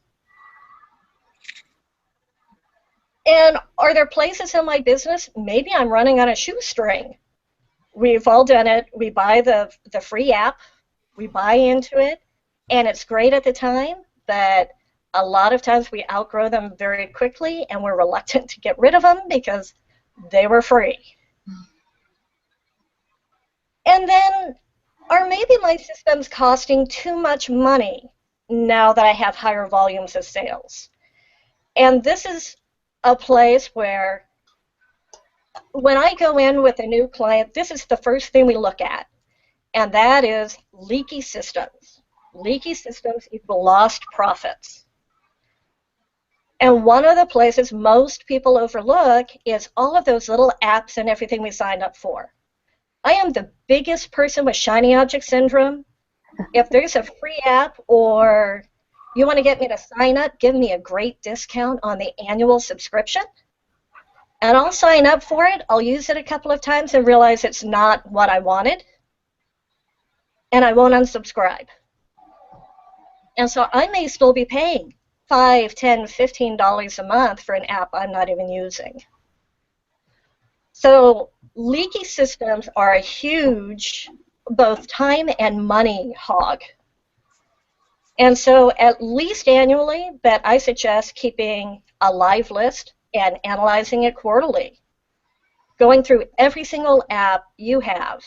And are there places in my business, maybe I'm running on a shoestring. We've all done it. We buy the free app, we buy into it, and it's great at the time, but a lot of times we outgrow them very quickly, and we're reluctant to get rid of them because they were free. And then, are maybe my systems costing too much money now that I have higher volumes of sales? And this is a place where when I go in with a new client, this is the first thing we look at, and that is leaky systems. Leaky systems equal lost profits. And one of the places most people overlook is all of those little apps and everything we signed up for. I am the biggest person with shiny object syndrome. If there's a free app or you want to get me to sign up, give me a great discount on the annual subscription, and I'll sign up for it. I'll use it a couple of times and realize it's not what I wanted, and I won't unsubscribe. And so I may still be paying $5, $10, $15 a month for an app I'm not even using. So leaky systems are a huge both time and money hog. And so at least annually, but I suggest keeping a live list and analyzing it quarterly. going through every single app you have.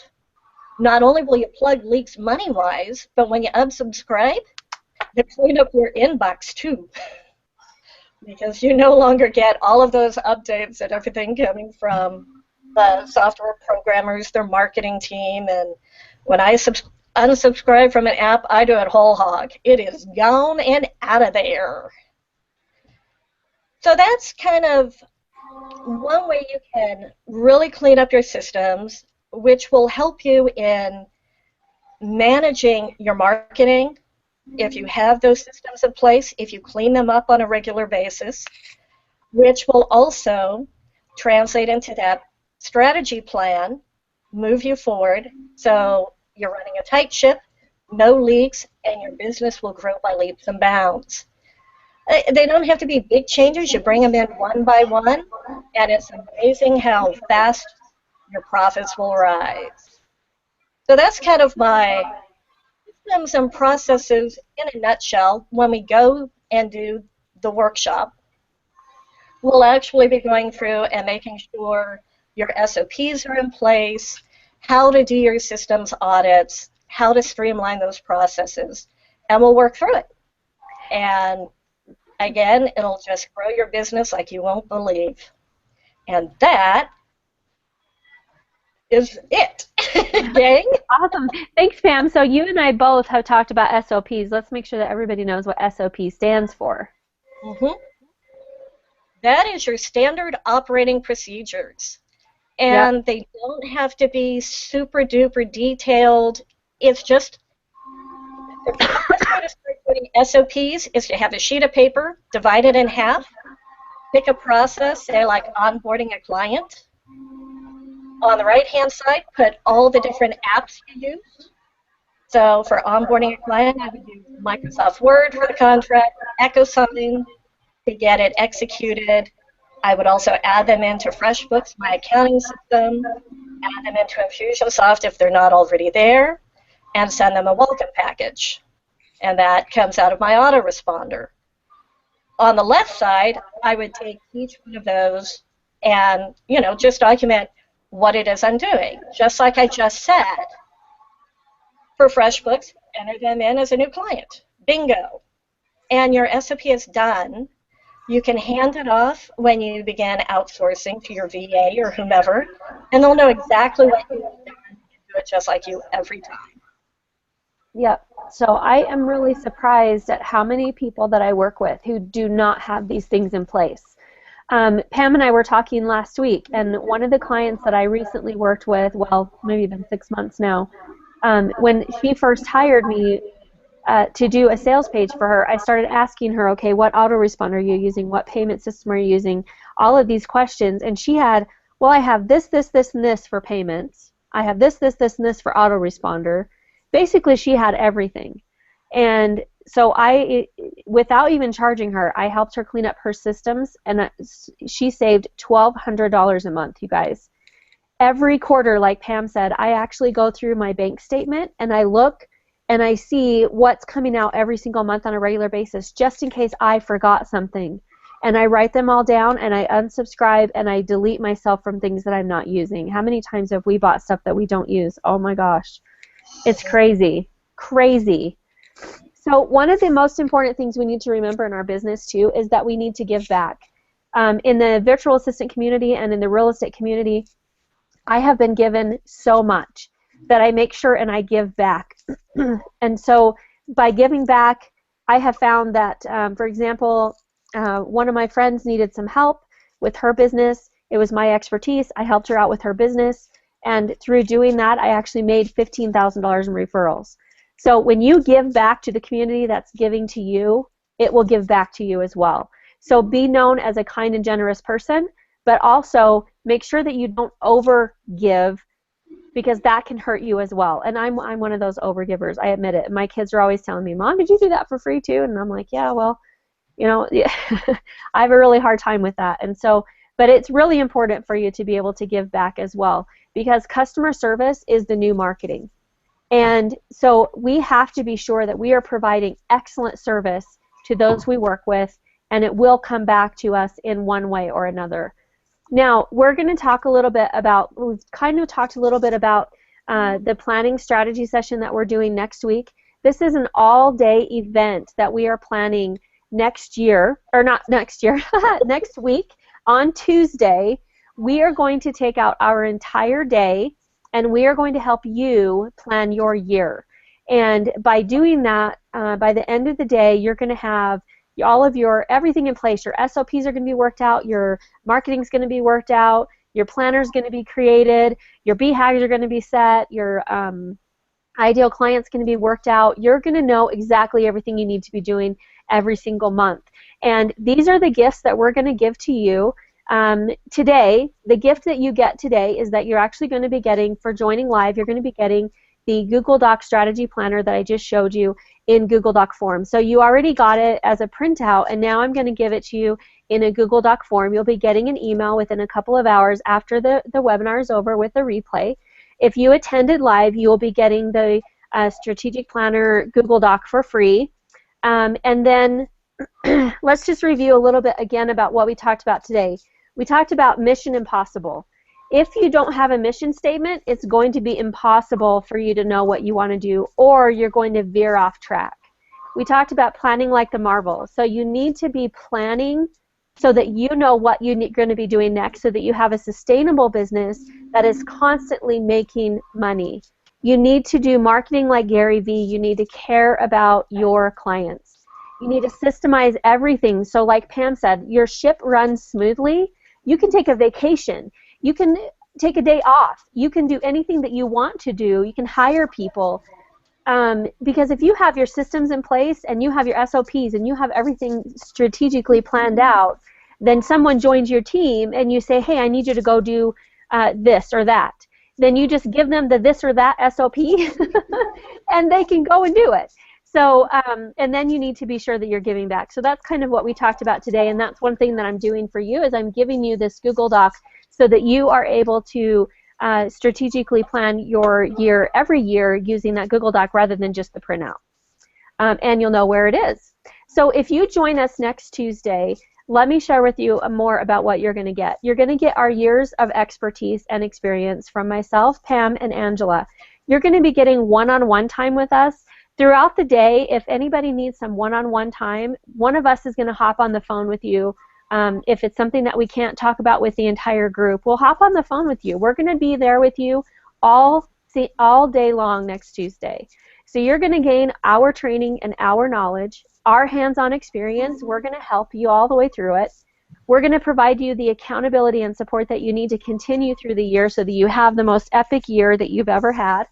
Not only will you plug leaks money-wise, but when you unsubscribe, they clean up your inbox too. Because you no longer get all of those updates and everything coming from the software programmers, their marketing team. And when I unsubscribe from an app, I do it whole hog. It is gone and out of there. So that's kind of one way you can really clean up your systems, which will help you in managing your marketing. If you have those systems in place, if you clean them up on a regular basis, which will also translate into that strategy plan, move you forward, so you're running a tight ship, no leaks, and your business will grow by leaps and bounds. They don't have to be big changes. You bring them in one by one, and it's amazing how fast your profits will rise. So that's kind of my systems and processes in a nutshell. When we go and do the workshop, we'll actually be going through and making sure your SOPs are in place, how to do your systems audits, how to streamline those processes, and we'll work through it. And again, it'll just grow your business like you won't believe. And that is it. Gang? Awesome. Thanks, Pam. So you and I both have talked about SOPs. Let's make sure that everybody knows what SOP stands for. That is your standard operating procedures. And they don't have to be super duper detailed. It's just the best way to start putting SOPs is to have a sheet of paper, divide it in half, pick a process, say like onboarding a client. On the right-hand side, put all the different apps you use. So for onboarding a client, I would use Microsoft Word for the contract, EchoSign to get it executed. I would also add them into FreshBooks, my accounting system, add them into Infusionsoft if they're not already there, and send them a welcome package. And that comes out of my autoresponder. On the left side, I would take each one of those and, just document what it is I'm doing. Just like I just said, for FreshBooks, enter them in as a new client. Bingo. And your SOP is done. You can hand it off when you begin outsourcing to your VA or whomever, and they'll know exactly what you've done and do it just like you every time. Yep. So I am really surprised at how many people that I work with who do not have these things in place. Pam and I were talking last week, and one of the clients that I recently worked with, well, maybe been 6 months now, when she first hired me to do a sales page for her, I started asking her, okay, what autoresponder are you using? What payment system are you using? All of these questions, and she had, well, I have this, this, this, and this for payments. I have this, this, this, and this for autoresponder. Basically, she had everything. And so without even charging her, I helped her clean up her systems, and she saved $1,200 a month, you guys. Every quarter, like Pam said, I actually go through my bank statement, and I look, and I see what's coming out every single month on a regular basis, just in case I forgot something. And I write them all down, and I unsubscribe, and I delete myself from things that I'm not using. How many times have we bought stuff that we don't use? Oh, my gosh. It's crazy. Crazy. So one of the most important things we need to remember in our business, too, is that we need to give back. In the virtual assistant community and in the real estate community, I have been given so much that I make sure and I give back. And so by giving back, I have found that, for example, one of my friends needed some help with her business. It was my expertise. I helped her out with her business. And through doing that, I actually made $15,000 in referrals. So when you give back to the community that's giving to you, it will give back to you as well. So be known as a kind and generous person, but also make sure that you don't over-give, because that can hurt you as well. And I'm one of those over-givers. I admit it. My kids are always telling me, Mom, did you do that for free too? And I'm like, yeah, well, I have a really hard time with that. And so, but it's really important for you to be able to give back as well, because customer service is the new marketing. And so we have to be sure that we are providing excellent service to those we work with, and it will come back to us in one way or another. Now, we're going to talk a little bit about, we've kind of talked a little bit about the planning strategy session that we're doing next week. This is an all-day event that we are planning next year, or not next year, next week on Tuesday. We are going to take out our entire day, and we are going to help you plan your year. And by doing that, by the end of the day, you're going to have all of your everything in place. Your SOPs are going to be worked out. Your marketing is going to be worked out. Your planner is going to be created. Your BHAGs are going to be set. Your ideal client's going to be worked out. You're going to know exactly everything you need to be doing every single month. And these are the gifts that we're going to give to you today. The gift that you get today is that you're actually going to be getting, for joining live, you're going to be getting the Google Doc strategy planner that I just showed you in Google Doc form. So you already got it as a printout, and now I'm going to give it to you in a Google Doc form. You'll be getting an email within a couple of hours after the webinar is over with the replay. If you attended live, you will be getting the strategic planner Google Doc for free. And then let's just review a little bit again about what we talked about today. We talked about mission impossible. If you don't have a mission statement, it's going to be impossible for you to know what you want to do, or you're going to veer off track. We talked about planning like the marvel. So you need to be planning so that you know what you're going to be doing next, so that you have a sustainable business that is constantly making money. You need to do marketing like Gary Vee. You need to care about your clients. You need to systemize everything. So like Pam said, your ship runs smoothly. You can take a vacation. You can take a day off. You can do anything that you want to do. You can hire people. Because if you have your systems in place and you have your SOPs and you have everything strategically planned out, then someone joins your team and you say, hey, I need you to go do this or that. Then you just give them the this or that SOP and they can go and do it. So, and then you need to be sure that you're giving back. So that's kind of what we talked about today, and that's one thing that I'm doing for you is I'm giving you this Google Doc so that you are able to strategically plan your year every year using that Google Doc rather than just the printout. And you'll know where it is. So if you join us next Tuesday, let me share with you more about what you're going to get. You're going to get our years of expertise and experience from myself, Pam, and Angela. You're going to be getting one-on-one time with us. Throughout the day, if anybody needs some one-on-one time, one of us is going to hop on the phone with you. If it's something that we can't talk about with the entire group, we'll hop on the phone with you. We're going to be there with you all day long next Tuesday. So you're going to gain our training and our knowledge, our hands-on experience. We're going to help you all the way through it. We're going to provide you the accountability and support that you need to continue through the year so that you have the most epic year that you've ever had.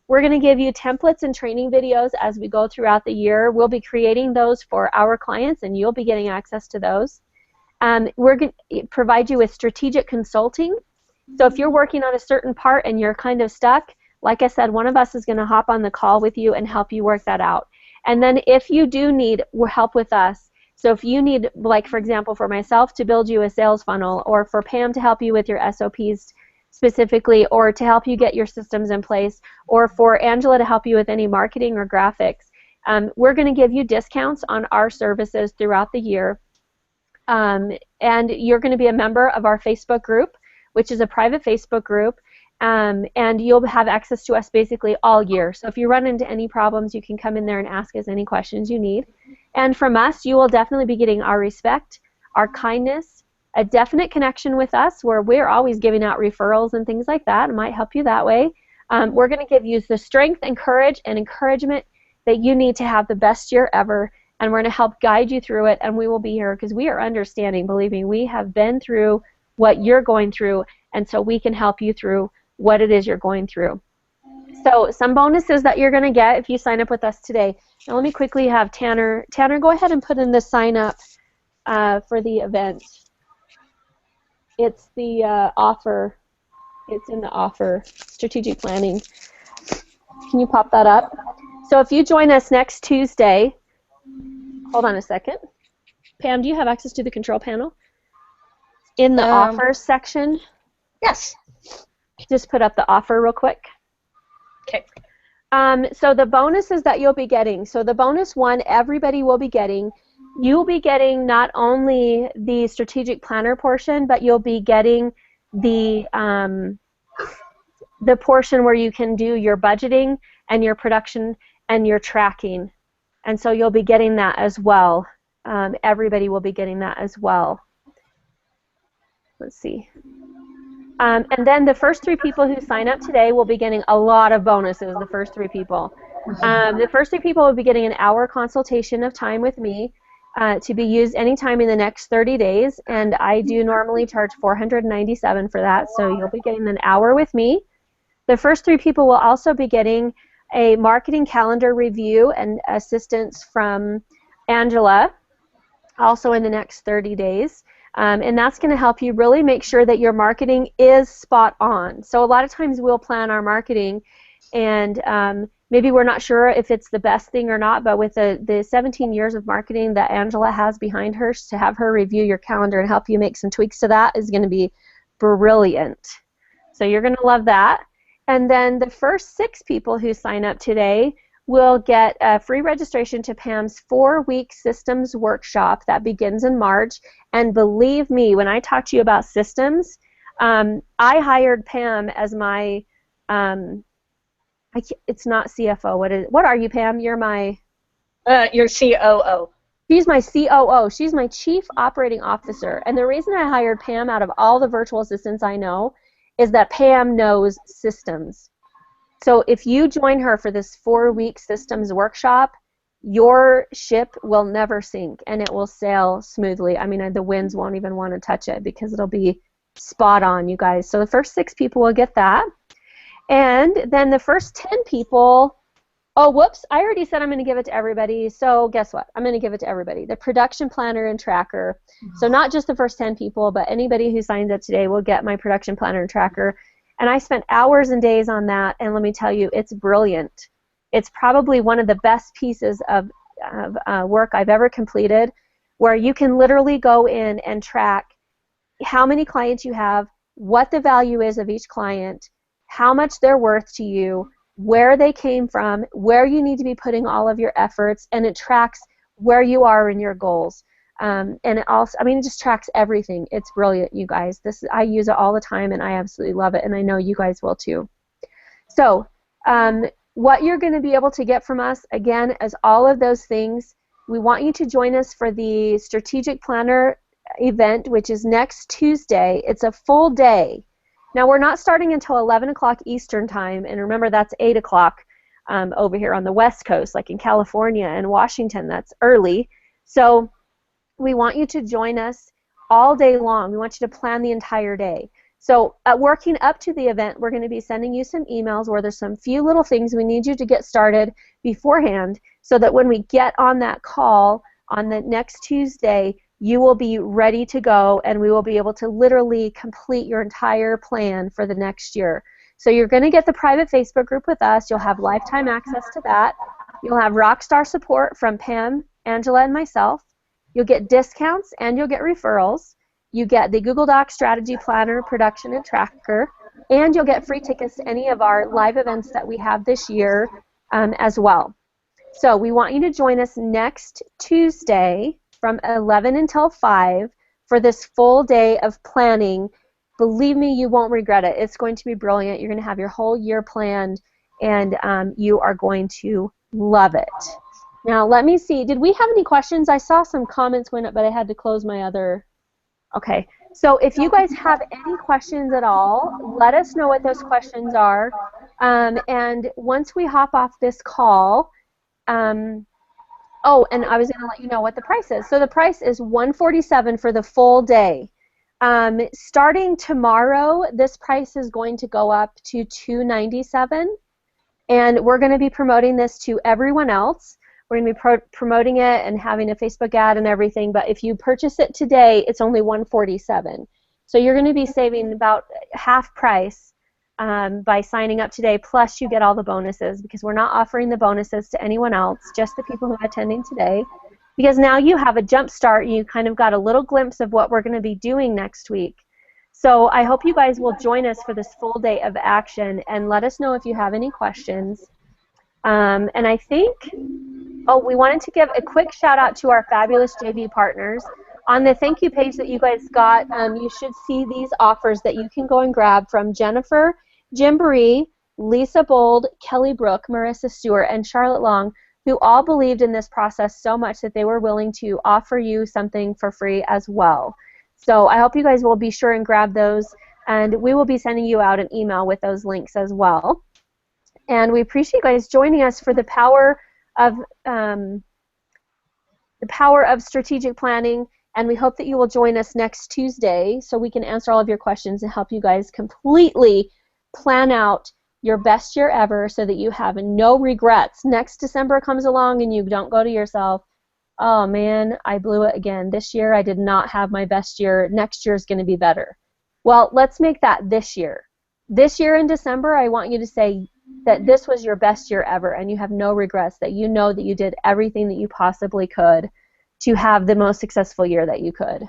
We're going to give you templates and training videos as we go throughout the year. We'll be creating those for our clients, and you'll be getting access to those. We're going to provide you with strategic consulting. So if you're working on a certain part and you're kind of stuck, like I said, one of us is going to hop on the call with you and help you work that out. And then if you do need help with us, so if you need, like for example, for myself to build you a sales funnel, or for Pam to help you with your SOPs specifically, or to help you get your systems in place, or for Angela to help you with any marketing or graphics, we're going to give you discounts on our services throughout the year. And you're going to be a member of our Facebook group, which is a private Facebook group, and you'll have access to us basically all year. So if you run into any problems, you can come in there and ask us any questions you need. And from us, you will definitely be getting our respect, our kindness, a definite connection with us where we're always giving out referrals and things like that. It might help you that way. We're going to give you the strength and courage and encouragement that you need to have the best year ever, and we're going to help guide you through it, and we will be here because we are understanding. Believe me, we have been through what you're going through, and so we can help you through what it is you're going through. So some bonuses that you're going to get if you sign up with us today. Now let me quickly have Tanner. Tanner, go ahead and put in the sign up for the event. It's the offer. It's in the offer, strategic planning. Can you pop that up? So if you join us next Tuesday, hold on a second. Pam, do you have access to the control panel? In the offers section? Yes. Just put up the offer real quick. Okay. So the bonuses that you'll be getting. So the bonus one, everybody will be getting you'll be getting not only the strategic planner portion, but you'll be getting the portion where you can do your budgeting and your production and your tracking. And so you'll be getting that as well. Everybody will be getting that as well. Let's see. And then the first 3 people who sign up today will be getting a lot of bonuses, the first 3 people. The first 3 people will be getting an hour consultation of time with me to be used anytime in the next 30 days, and I do normally charge $497 for that, so you'll be getting an hour with me. The first 3 people will also be getting a marketing calendar review and assistance from Angela, also in the next 30 days. And that's going to help you really make sure that your marketing is spot on. So a lot of times we'll plan our marketing and maybe we're not sure if it's the best thing or not, but with the 17 years of marketing that Angela has behind her, to have her review your calendar and help you make some tweaks to that is going to be brilliant. So you're going to love that. And then the first 6 people who sign up today will get a free registration to Pam's 4-week systems workshop that begins in March. And believe me, when I talk to you about systems, I hired Pam as my, it's not CFO. What are you, Pam? You're my... Your COO. She's my COO. She's my Chief Operating Officer. And the reason I hired Pam out of all the virtual assistants I know is that Pam knows systems. So if you join her for this 4-week systems workshop, your ship will never sink and it will sail smoothly. I mean, the winds won't even want to touch it because it'll be spot on, you guys. So the first 6 people will get that. And then the first 10 people, oh, whoops, I already said I'm going to give it to everybody. So guess what? I'm going to give it to everybody. The production planner and tracker. So not just the first 10 people, but anybody who signs up today will get my production planner and tracker. And I spent hours and days on that, and let me tell you, it's brilliant. It's probably one of the best pieces of work I've ever completed, where you can literally go in and track how many clients you have, what the value is of each client, how much they're worth to you, where they came from, where you need to be putting all of your efforts, and it tracks where you are in your goals. And it also, I mean, it just tracks everything. It's brilliant, you guys. I use it all the time, and I absolutely love it, and I know you guys will too. So what you're going to be able to get from us, again, as all of those things, we want you to join us for the Strategic Planner event, which is next Tuesday. It's a full day. Now, we're not starting until 11 o'clock Eastern Time, and remember, that's 8 o'clock over here on the West Coast, like in California and Washington. That's early. So we want you to join us all day long. We want you to plan the entire day. So working up to the event, we're going to be sending you some emails where there's some few little things we need you to get started beforehand so that when we get on that call on the next Tuesday, you will be ready to go and we will be able to literally complete your entire plan for the next year. So you're going to get the private Facebook group with us. You'll have lifetime access to that. You'll have rockstar support from Pam, Angela, and myself. You'll get discounts and you'll get referrals. You get the Google Docs strategy planner, production, and tracker, and you'll get free tickets to any of our live events that we have this year as well. So we want you to join us next Tuesday from 11 until 5 for this full day of planning. Believe me, you won't regret it. It's going to be brilliant. You're going to have your whole year planned, and you are going to love it. Now, let me see. Did we have any questions? I saw some comments went up, but I had to close my other... Okay. So if you guys have any questions at all, let us know what those questions are. And once we hop off this call... oh, and I was going to let you know what the price is. So the price is $147 for the full day. Starting tomorrow, this price is going to go up to $297, and we're going to be promoting this to everyone else. We're going to be promoting it and having a Facebook ad and everything, but if you purchase it today, it's only $147. So you're going to be saving about half price by signing up today, plus you get all the bonuses, because we're not offering the bonuses to anyone else, just the people who are attending today, because now you have a jump start. You kind of got a little glimpse of what we're going to be doing next week. So I hope you guys will join us for this full day of action and let us know if you have any questions. And I think Oh, we wanted to give a quick shout out to our fabulous JV partners. On the thank you page that you guys got, you should see these offers that you can go and grab from Jennifer, Jim Bree, Lisa Bold, Kelly Brook, Marissa Stewart, and Charlotte Long, who all believed in this process so much that they were willing to offer you something for free as well. So I hope you guys will be sure and grab those, and we will be sending you out an email with those links as well. And we appreciate you guys joining us for the power of strategic planning, and we hope that you will join us next Tuesday so we can answer all of your questions and help you guys completely plan out your best year ever so that you have no regrets. Next December comes along and you don't go to yourself, oh man, I blew it again. This year I did not have my best year. Next year is going to be better. Well, let's make that this year. This year in December, I want you to say that this was your best year ever and you have no regrets, that you know that you did everything that you possibly could to have the most successful year that you could.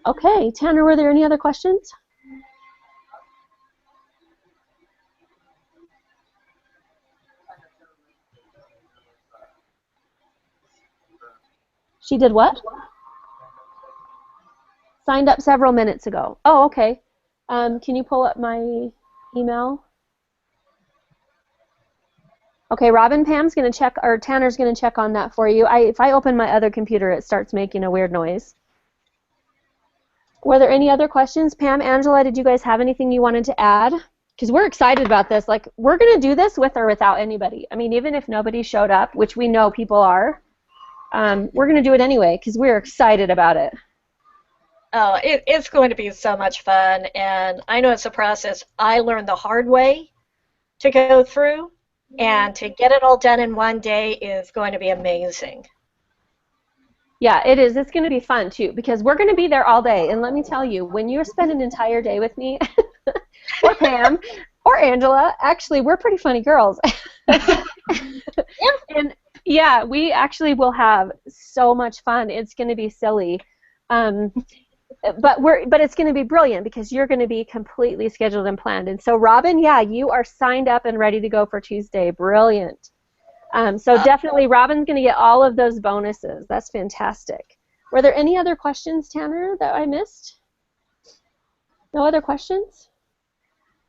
Okay, Tanner, were there any other questions? She did what? Signed up several minutes ago. Oh, okay. Can you pull up my email? Okay, Robin, Pam's going to check, or Tanner's going to check on that for you. If I open my other computer, it starts making a weird noise. Were there any other questions? Pam, Angela, did you guys have anything you wanted to add? Because we're excited about this. Like, we're going to do this with or without anybody. I mean, even if nobody showed up, which we know people are, we're going to do it anyway because we're excited about it. Oh, it's going to be so much fun, and I know it's a process I learned the hard way to go through, and to get it all done in one day is going to be amazing. Yeah, it is. It's going to be fun, too, because we're going to be there all day, and let me tell you, when you spend an entire day with me, or Pam, or Angela, actually, we're pretty funny girls. And yeah, we actually will have so much fun. It's going to be silly. But it's going to be brilliant because you're going to be completely scheduled and planned. And so, Robin, yeah, you are signed up and ready to go for Tuesday. Brilliant. So definitely, Robin's going to get all of those bonuses. That's fantastic. Were there any other questions, Tanner, that I missed? No other questions?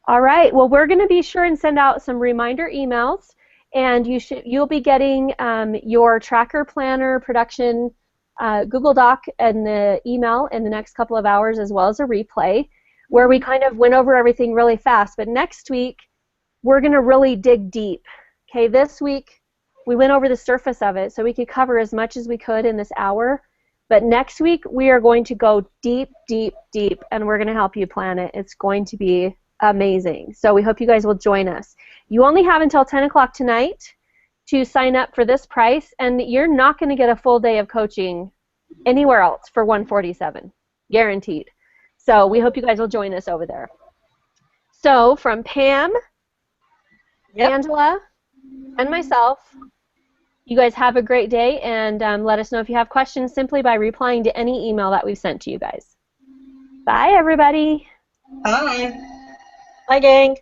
All right. Well, we're going to be sure and send out some reminder emails, and you'll be getting your tracker planner production Google Doc and the email in the next couple of hours, as well as a replay where we kind of went over everything really fast. But next week, we're going to really dig deep. Okay, this week, we went over the surface of it so we could cover as much as we could in this hour. But next week, we are going to go deep, deep, deep, and we're going to help you plan it. It's going to be amazing. So we hope you guys will join us. You only have until 10 o'clock tonight to sign up for this price, and you're not going to get a full day of coaching anywhere else for $147, guaranteed. So we hope you guys will join us over there. So from Pam, Yep. Angela, and myself, you guys have a great day, and let us know if you have questions simply by replying to any email that we've sent to you guys. Bye, everybody. Bye. Bye, gang.